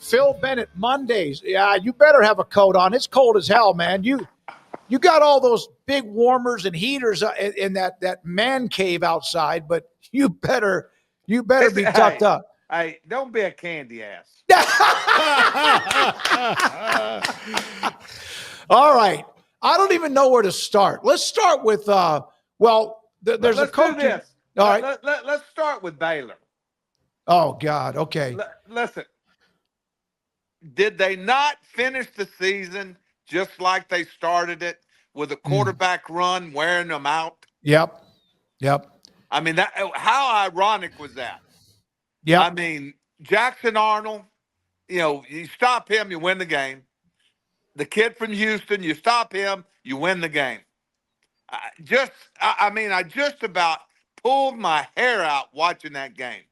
Phil Bennett, Mondays. Yeah, you better have a coat on. It's cold as hell, man. You got all those big warmers and heaters in that man cave outside, but you better be tucked up. Hey, don't be a candy ass. All right. I don't even know where to start. Let's start with there's a coach. Do this. All right. Let's start with Baylor. Oh God. Okay. Listen. Did they not finish the season just like they started it with a quarterback run wearing them out? Yep. I mean, how ironic was that? Yeah. I mean, Jackson Arnold, you stop him, you win the game. The kid from Houston, you stop him, you win the game. I just about pulled my hair out watching that game.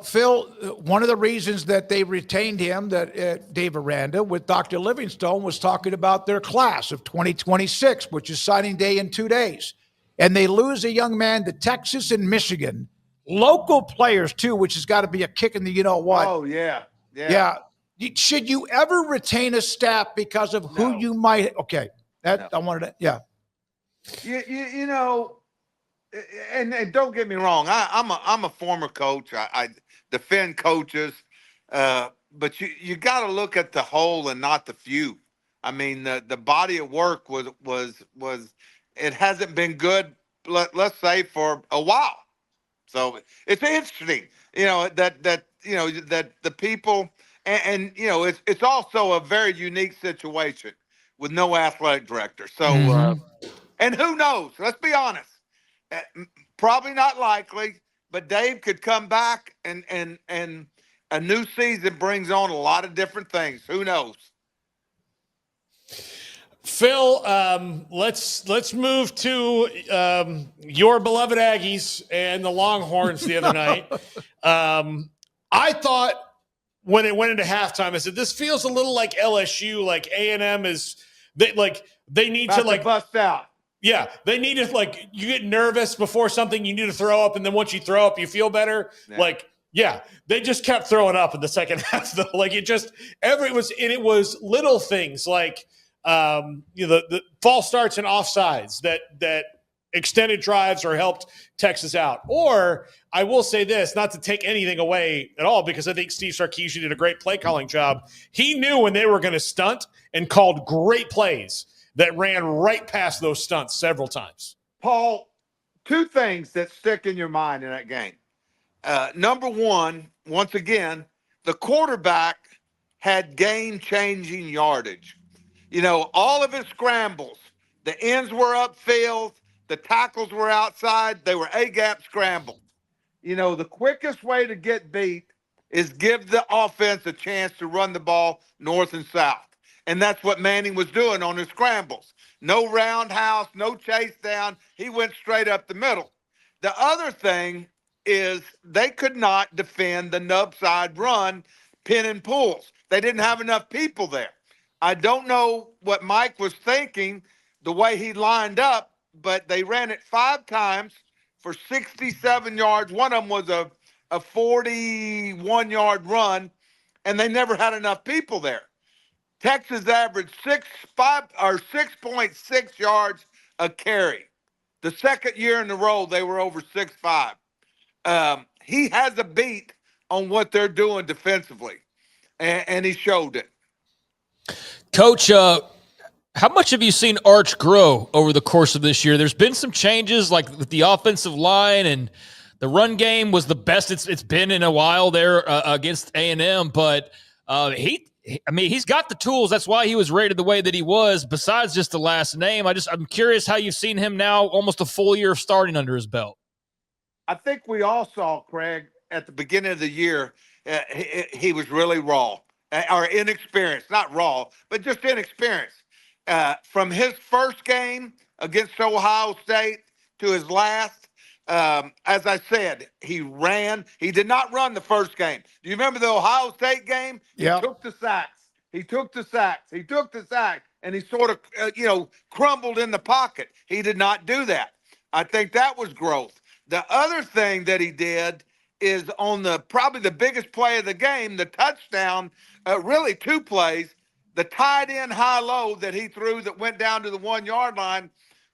Phil, one of the reasons that they retained him, that Dave Aranda with Dr. Livingstone was talking about their class of 2026, which is signing day in 2 days. And they lose a young man to Texas and Michigan, local players too, which has got to be a kick in the you-know-what. Oh, yeah. Should you ever retain a staff because of who you might? Okay. I wanted to, yeah. And don't get me wrong, I'm a former coach. I defend coaches, but you got to look at the whole and not the few. I mean, the body of work was it hasn't been good. Let's say for a while. So it's interesting, that the people and it's also a very unique situation with no athletic director. So and who knows? Let's be honest. Probably not likely, but Dave could come back and a new season brings on a lot of different things. Who knows? Phil, let's move to your beloved Aggies and the Longhorns the other night. I thought when it went into halftime, I said, this feels a little like LSU, like A&M they need to bust out. Yeah, they need to, you get nervous before something, you need to throw up, and then once you throw up, you feel better. Yeah. They just kept throwing up in the second half, though. It was little things like the false starts and offsides that extended drives or helped Texas out. Or I will say this, not to take anything away at all, because I think Steve Sarkisian did a great play calling job. He knew when they were going to stunt and called great plays that ran right past those stunts several times. Paul, two things that stick in your mind in that game. Number one, once again, the quarterback had game-changing yardage. All of his scrambles, the ends were upfield, the tackles were outside, they were A-gap scrambles. The quickest way to get beat is give the offense a chance to run the ball north and south. And that's what Manning was doing on his scrambles. No roundhouse, no chase down. He went straight up the middle. The other thing is they could not defend the nub side run, pin and pulls. They didn't have enough people there. I don't know what Mike was thinking, the way he lined up, but they ran it 5 times for 67 yards. One of them was a 41-yard run, and they never had enough people there. Texas averaged 6.6 yards a carry. The second year in a row, they were over 6.5. He has a beat on what they're doing defensively, and he showed it. Coach, how much have you seen Arch grow over the course of this year? There's been some changes, like with the offensive line, and the run game was the best it's been in a while there against A&M, but he's got the tools. That's why he was rated the way that he was, besides just the last name. I'm curious how you've seen him now, almost a full year of starting under his belt. I think we all saw, Craig, at the beginning of the year, he was really raw or inexperienced. Not raw, but just inexperienced. From his first game against Ohio State to his last, as I said, he ran. He did not run the first game. Do you remember the Ohio State game? Yeah. He took the sacks, and he sort of, crumbled in the pocket. He did not do that. I think that was growth. The other thing that he did is on probably the biggest play of the game, the touchdown, really 2 plays. The tight end high-low that he threw that went down to the 1-yard line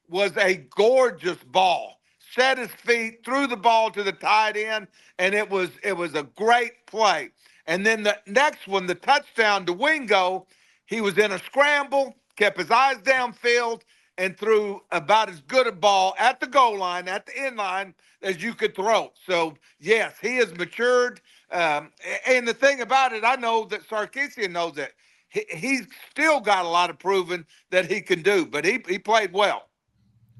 was a gorgeous ball. Set his feet, threw the ball to the tight end, and it was a great play. And then the next one, the touchdown to Wingo, he was in a scramble, kept his eyes downfield, and threw about as good a ball at the goal line, at the end line, as you could throw. So, yes, he has matured. And the thing about it, I know that Sarkisian knows it. He's still got a lot of proving that he can do, but he played well.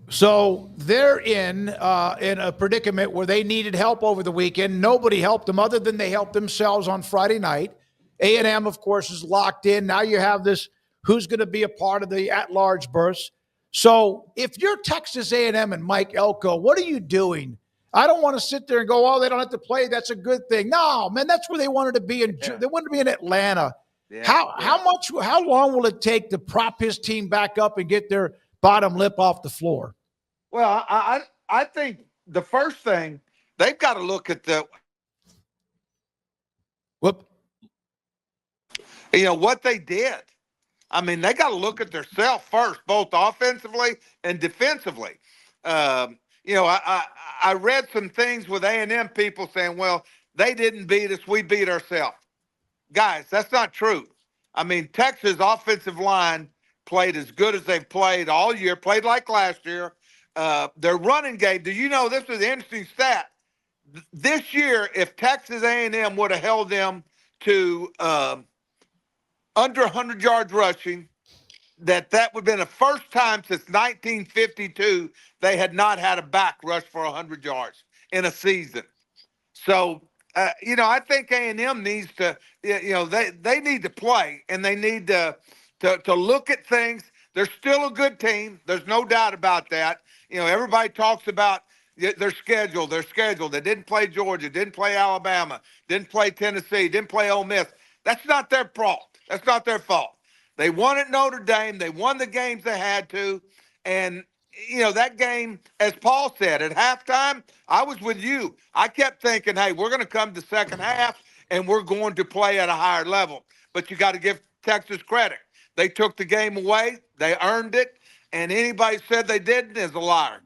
So they're in a predicament where they needed help over the weekend. Nobody helped them other than they helped themselves on Friday night. A&M, of course, is locked in. Now you have this who's going to be a part of the at-large burst. So if you're Texas A&M and Mike Elko, what are you doing? I don't want to sit there and go, oh, they don't have to play. That's a good thing. No, man, that's where they wanted to be. They wanted to be in Atlanta. Yeah, how long will it take to prop his team back up and get their bottom lip off the floor? Well, I think the first thing, they've got to look at what they did. I mean, they got to look at themselves first, both offensively and defensively. I read some things with A&M people saying, well, they didn't beat us, we beat ourselves. Guys, that's not true. I mean, Texas' offensive line played as good as they've played all year, played like last year. Their running game, do you know, this is an interesting stat. This year, if Texas A&M would have held them to under 100 yards rushing, that would have been the first time since 1952 they had not had a back rush for 100 yards in a season. So, I think A&M needs to, they need to play, and they need to look at things. They're still a good team. There's no doubt about that. Everybody talks about their schedule. They didn't play Georgia, didn't play Alabama, didn't play Tennessee, didn't play Ole Miss. That's not their fault. That's not their fault. They won at Notre Dame. They won the games they had to. And, that game, as Paul said, at halftime, I was with you. I kept thinking, hey, we're going to come to second half, and we're going to play at a higher level. But you got to give Texas credit. They took the game away. They earned it. And anybody said they didn't is a liar.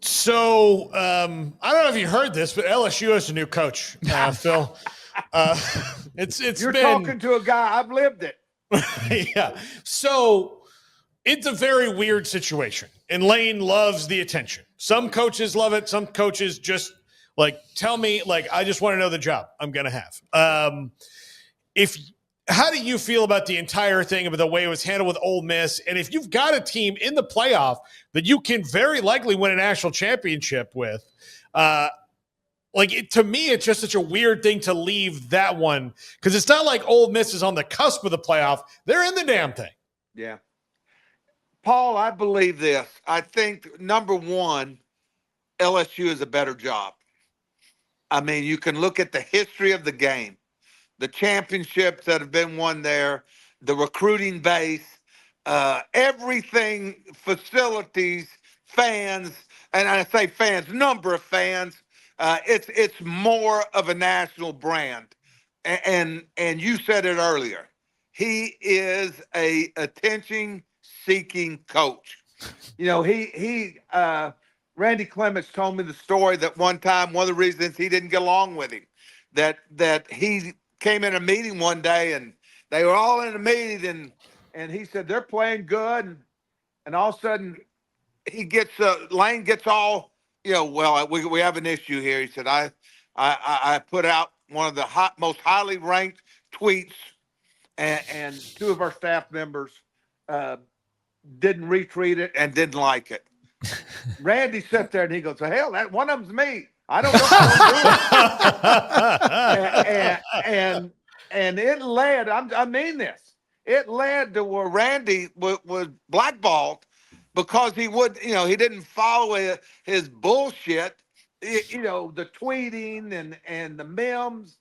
So I don't know if you heard this, but LSU has a new coach, Phil. You're talking to a guy. I've lived it. Yeah. So it's a very weird situation, and Lane loves the attention. Some coaches love it. Some coaches just tell me, I just want to know the job I'm going to have. How do you feel about the entire thing, about the way it was handled with Ole Miss? And if you've got a team in the playoff that you can very likely win a national championship with, to me, it's just such a weird thing to leave that one, because it's not like Ole Miss is on the cusp of the playoff. They're in the damn thing. Yeah. Paul, I believe this. I think, number one, LSU is a better job. I mean, you can look at the history of the game, the championships that have been won there, the recruiting base, everything, facilities, fans, and I say fans, number of fans. It's more of a national brand. And you said it earlier. He is a attention-seeking coach. Randy Clements told me the story that one time, one of the reasons he didn't get along with him, that he came in a meeting one day and they were all in a meeting and he said, they're playing good. And all of a sudden Lane gets all, we have an issue here. He said, I put out one of the most highly ranked tweets and two of our staff members didn't retweet it and didn't like it. Randy sat there and he goes, hell, that one of them's me. I don't know. And it led, I mean this, it led to where Randy was blackballed because he didn't follow his bullshit, the tweeting and the memes,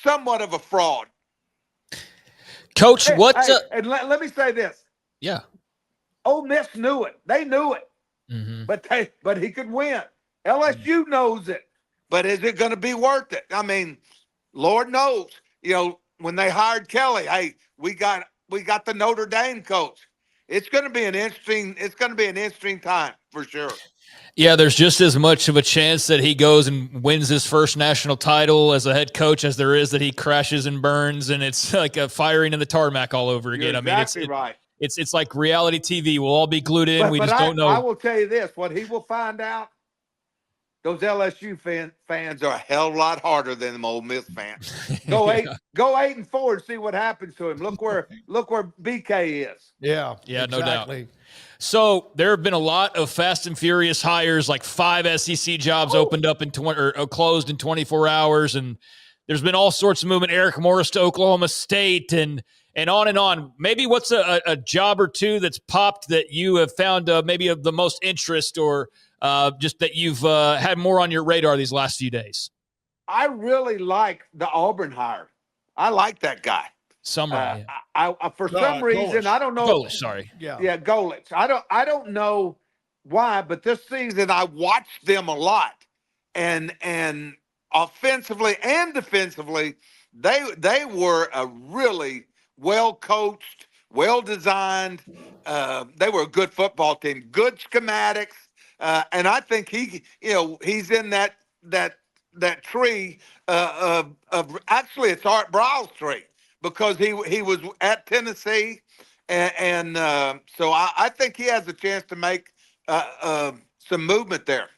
somewhat of a fraud. Coach, and let me say this. Yeah. Ole Miss knew it. They knew it. Mm-hmm. But he could win. LSU knows it, but is it going to be worth it? I mean, Lord knows. When they hired Kelly, hey, we got the Notre Dame coach. It's going to be an interesting time for sure. Yeah, there's just as much of a chance that he goes and wins his first national title as a head coach as there is that he crashes and burns, and it's like a firing in the tarmac all over again. You're exactly right. It's like reality TV. We'll all be glued in. We just don't know. I will tell you this: what he will find out, those LSU fans are a hell of a lot harder than them Ole Miss fans. Go 8-4 and see what happens to him. Look where BK is. Yeah, exactly. No doubt. So there have been a lot of fast and furious hires, like 5 SEC jobs opened up in closed in 24 hours. And there's been all sorts of movement. Eric Morris to Oklahoma State and on and on. Maybe what's a job or two that's popped that you have found maybe of the most interest or just that you've had more on your radar these last few days? I really like the Auburn hire. I like that guy. Summer. For some reason, I don't know. Golich, sorry. Yeah, Golich. I don't know why, but this season I watched them a lot, and offensively and defensively, they were a really well coached, well designed. They were a good football team, good schematics, and I think he's in that tree of actually it's Art Briles' tree. Because he was at Tennessee, and so I think he has a chance to make some movement there.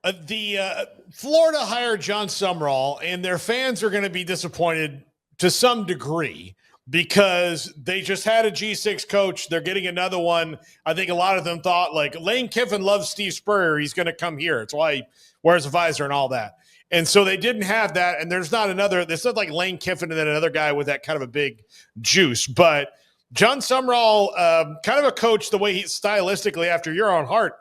The Florida hired John Sumrall, and their fans are going to be disappointed to some degree because they just had a G6 coach. They're getting another one. I think a lot of them thought, like, Lane Kiffin loves Steve Spurrier. He's going to come here. It's why he wears a visor and all that. And so they didn't have that, and there's not like Lane Kiffin and then another guy with that kind of a big juice. But John Sumrall, kind of a coach the way he's stylistically after your own heart,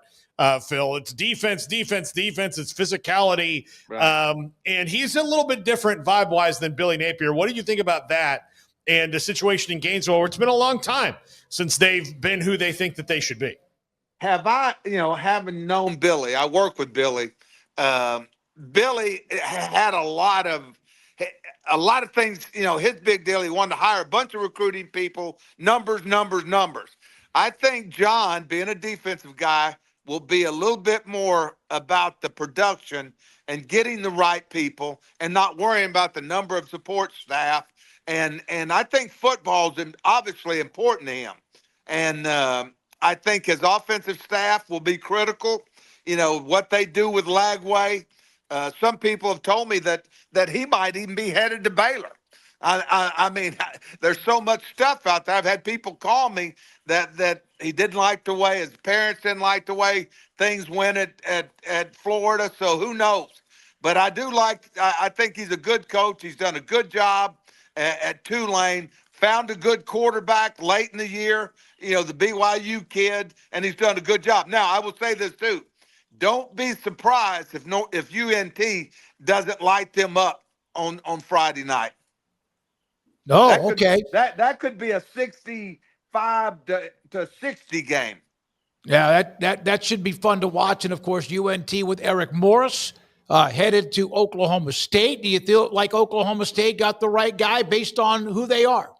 Phil. It's defense. It's physicality. Right. And he's a little bit different vibe-wise than Billy Napier. What do you think about that and the situation in Gainesville where it's been a long time since they've been who they think that they should be? Having known Billy, I work with Billy, Billy had a lot of things, his big deal. He wanted to hire a bunch of recruiting people, numbers. I think John, being a defensive guy, will be a little bit more about the production and getting the right people and not worrying about the number of support staff. And I think football is obviously important to him. And I think his offensive staff will be critical, what they do with Lagway. Some people have told me that he might even be headed to Baylor. I mean, there's so much stuff out there. I've had people call me that he didn't like the way, his parents didn't like the way things went at Florida. So who knows? But I think he's a good coach. He's done a good job at Tulane, found a good quarterback late in the year, the BYU kid, and he's done a good job. Now, I will say this too. Don't be surprised if UNT doesn't light them up on Friday night. No, okay. That could be a 65 to 60 game. Yeah, that should be fun to watch. And of course, UNT with Eric Morris headed to Oklahoma State. Do you feel like Oklahoma State got the right guy based on who they are?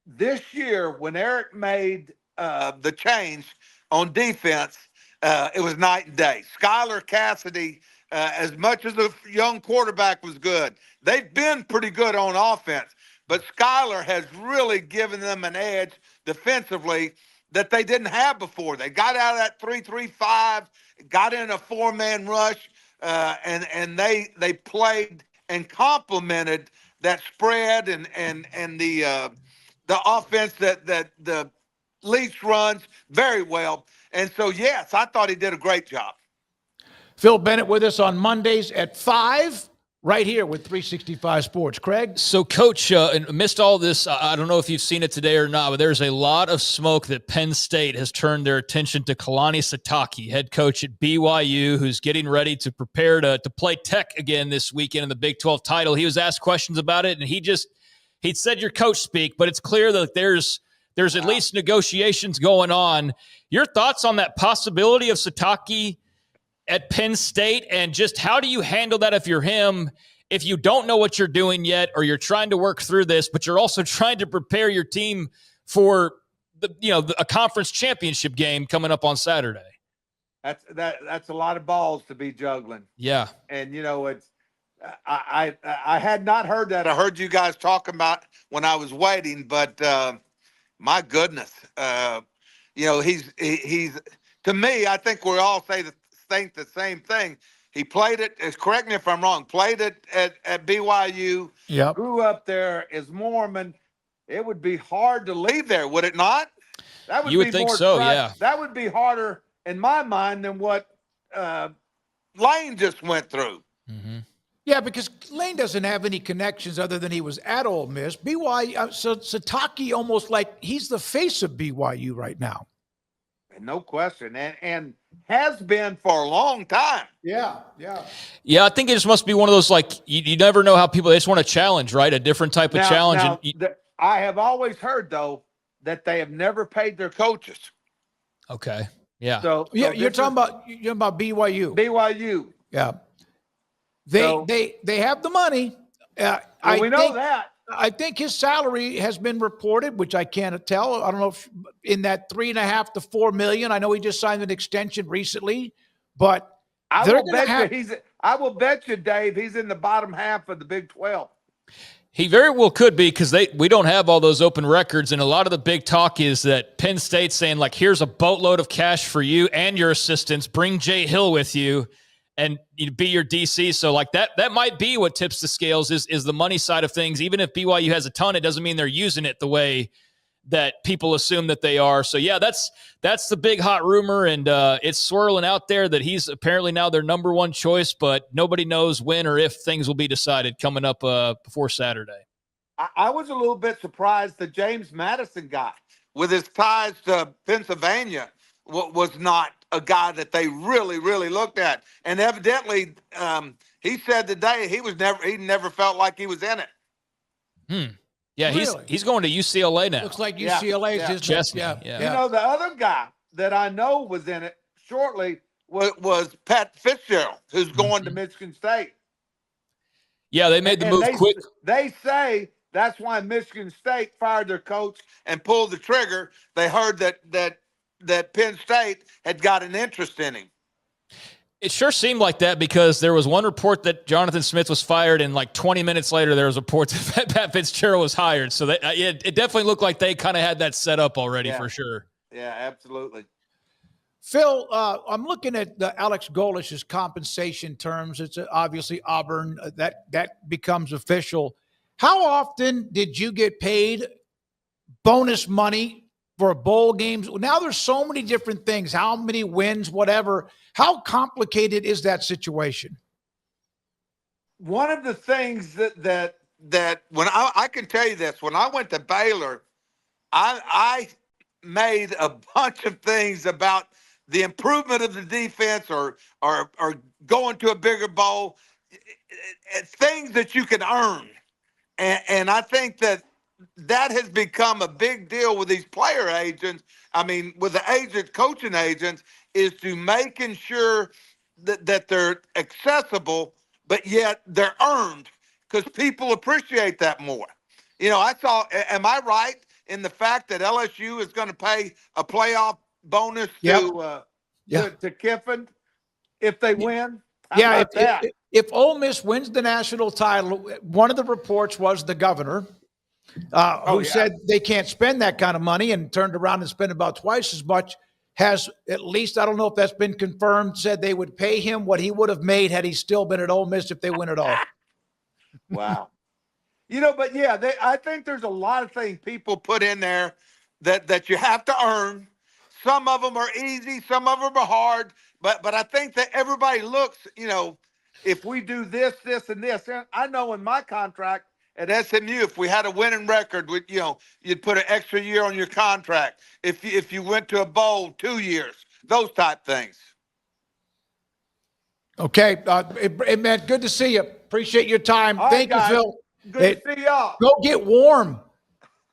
This year, when Eric made the change on defense, it was night and day. Skylar Cassidy, as much as the young quarterback was good, they've been pretty good on offense. But Skylar has really given them an edge defensively that they didn't have before. They got out of that 3-3-5, got in a 4-man rush, and they played and complemented that spread and the offense that the Leafs runs very well. And so, yes, I thought he did a great job. Phil Bennett with us on Mondays at 5, right here with 365 Sports. Craig? So, Coach, and amidst all this, I don't know if you've seen it today or not, but there's a lot of smoke that Penn State has turned their attention to Kalani Sitake, head coach at BYU, who's getting ready to prepare to play Tech again this weekend in the Big 12 title. He was asked questions about it, and he said your coach speak, but it's clear that there's at least negotiations going on. Your thoughts on that possibility of Sitake at Penn State, and just how do you handle that if you're him, if you don't know what you're doing yet, or you're trying to work through this, but you're also trying to prepare your team for a conference championship game coming up on Saturday? That's a lot of balls to be juggling. Yeah. And it's I had not heard that. I heard you guys talking about when I was waiting, but my goodness, he's to me. I think we all think the same thing. He played it. Correct me if I'm wrong. Played it at BYU. Yep. Grew up there. Is Mormon. It would be hard to leave there, would it not? That would You would be think more so, stress. yeah. That would be harder in my mind than what Lane just went through. Mm-hmm. Yeah, because Lane doesn't have any connections other than he was at Ole Miss. BYU, so Sataki almost like he's the face of BYU right now. No question, and has been for a long time. Yeah. Yeah, I think it just must be one of those, like, you never know how people, they just want to challenge, right? A different type of challenge. I have always heard, though, that they have never paid their coaches. Okay. Yeah. So You're talking about BYU. BYU. Yeah. They have the money. We know that. I think his salary has been reported, which I can't tell. I don't know if in that $3.5 to $4 million. I know he just signed an extension recently, but I will bet you, Dave, he's in the bottom half of the Big 12. He very well could be, because we don't have all those open records, and a lot of the big talk is that Penn State's saying, like, here's a boatload of cash for you and your assistants. Bring Jay Hill with you and be your DC. So, like, that might be what tips the scales is the money side of things. Even if BYU has a ton, it doesn't mean they're using it the way that people assume that they are. So, yeah, that's the big hot rumor, and it's swirling out there that he's apparently now their number one choice, but nobody knows when or if things will be decided coming up before Saturday. I was a little bit surprised the James Madison guy, with his ties to Pennsylvania, was not a guy that they really, really looked at. And evidently, he said today he never felt like he was in it. Yeah, really? he's going to UCLA now. Looks like UCLA is his Chesney, yeah. yeah. The other guy that I know was in it shortly was Pat Fitzgerald, who's going to Michigan State. Yeah, they made the move quick. They say that's why Michigan State fired their coach and pulled the trigger. They heard that Penn State had got an interest in him. It sure seemed like that, because there was one report that Jonathan Smith was fired, and like 20 minutes later, there was a report that Pat Fitzgerald was hired. So it definitely looked like they kind of had that set up already, for sure. Yeah, absolutely. Phil, I'm looking at the Alex Golish's compensation terms. It's obviously Auburn. That becomes official. How often did you get paid bonus money for bowl games? Now there's so many different things. How many wins, whatever. How complicated is that situation? One of the things that when I can tell you this, when I went to Baylor, I made a bunch of things about the improvement of the defense or going to a bigger bowl, things that you can earn. And I think that has become a big deal with these player agents. I mean, with the coaching agents, is to making sure that they're accessible, but yet they're earned, because people appreciate that more. Am I right in the fact that LSU is going to pay a playoff bonus to Kiffin if they win? If Ole Miss wins the national title, one of the reports was the governor, who said they can't spend that kind of money, and turned around and spent about twice as much, has at least, I don't know if that's been confirmed, said they would pay him what he would have made had he still been at Ole Miss if they win it all. Wow. But yeah, I think there's a lot of things people put in there that you have to earn. Some of them are easy, some of them are hard, but I think that everybody looks, if we do this, and this. I know in my contract at SMU, if we had a winning record, you'd put an extra year on your contract. If you went to a bowl, 2 years, those type things. Okay, man, good to see you. Appreciate your time. Thank you, Phil. Good to see y'all. Go get warm.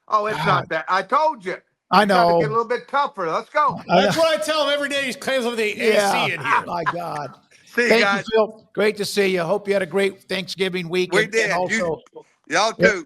Oh, it's not that. I told you. I know. Gotta get a little bit tougher. Let's go. That's what I tell him every day. He's claims over the AC in here. My God. See you Thank guys. you, Phil. Great to see you. Hope you had a great Thanksgiving week. We and did. also, Y'all Yeah. too.